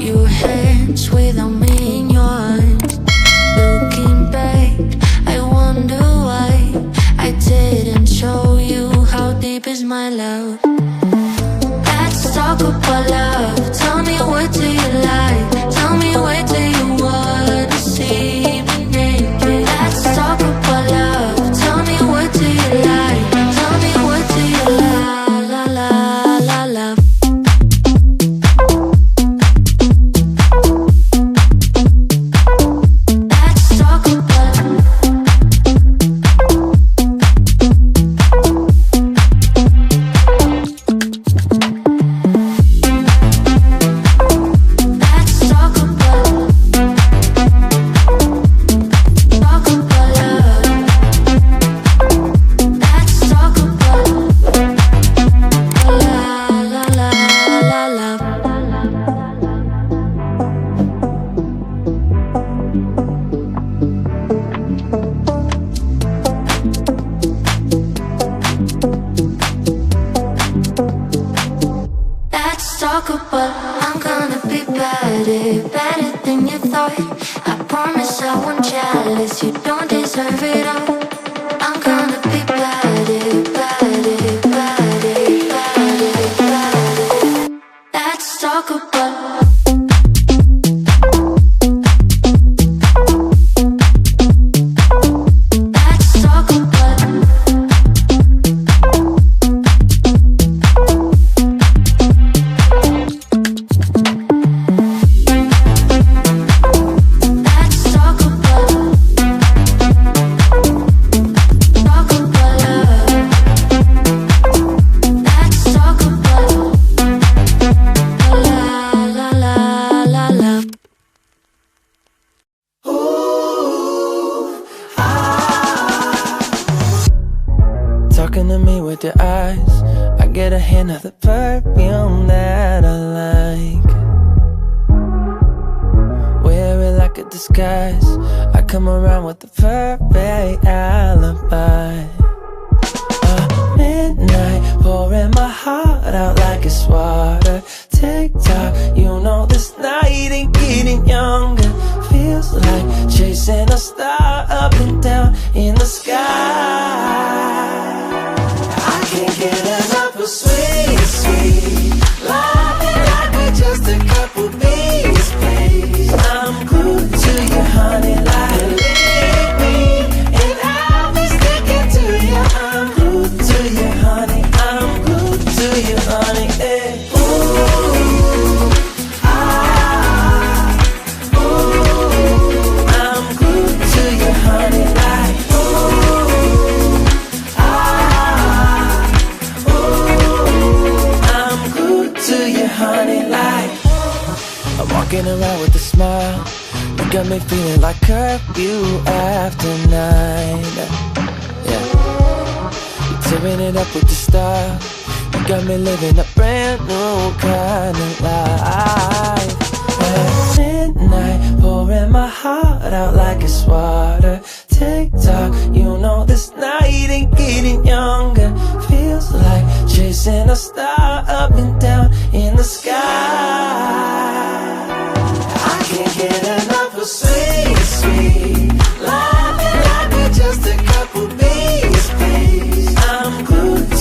your hands without me in yours. Looking back, I wonder why I didn't show you how deep is my love. Let's talk about love. Tell me, what do you like? Tell me, where do you wanna see me naked? Let's talk about love. Tell me, what do you like? Tell me, what do you like? La la la love. Let's talk about I'm gonna be better than you thought. I promise I won't jealous, you don't deserve it all. I'm gonna be better. Let's talk about talking to me with your eyes. I get a hint of the perfume that I like. Wear it like a disguise. I come around with the perfect alibi. Midnight, pouring my heart out like it's water. Tick-tock, you know this night ain't getting younger. Feels like chasing a star up and down in the sky. Can't get enough of sweet, sweet loving like we're just a couple bees, please. I'm glued to you, honey, like believe me, and I'll be sticking to you. I'm glued to you, honey. I'm glued to you, honey. Hey. Ooh, ah, ooh, I'm glued to you, honey, like honey, like I'm walking around with a smile. You got me feeling like curfew after 9. Yeah, you're tearing it up with the style. You got me living a brand new kind of life. At midnight, pouring my heart out like it's water. Tick-tock, you know this night ain't getting younger. Feels like chasing a star up and down in the sky. I can't get enough of sweet.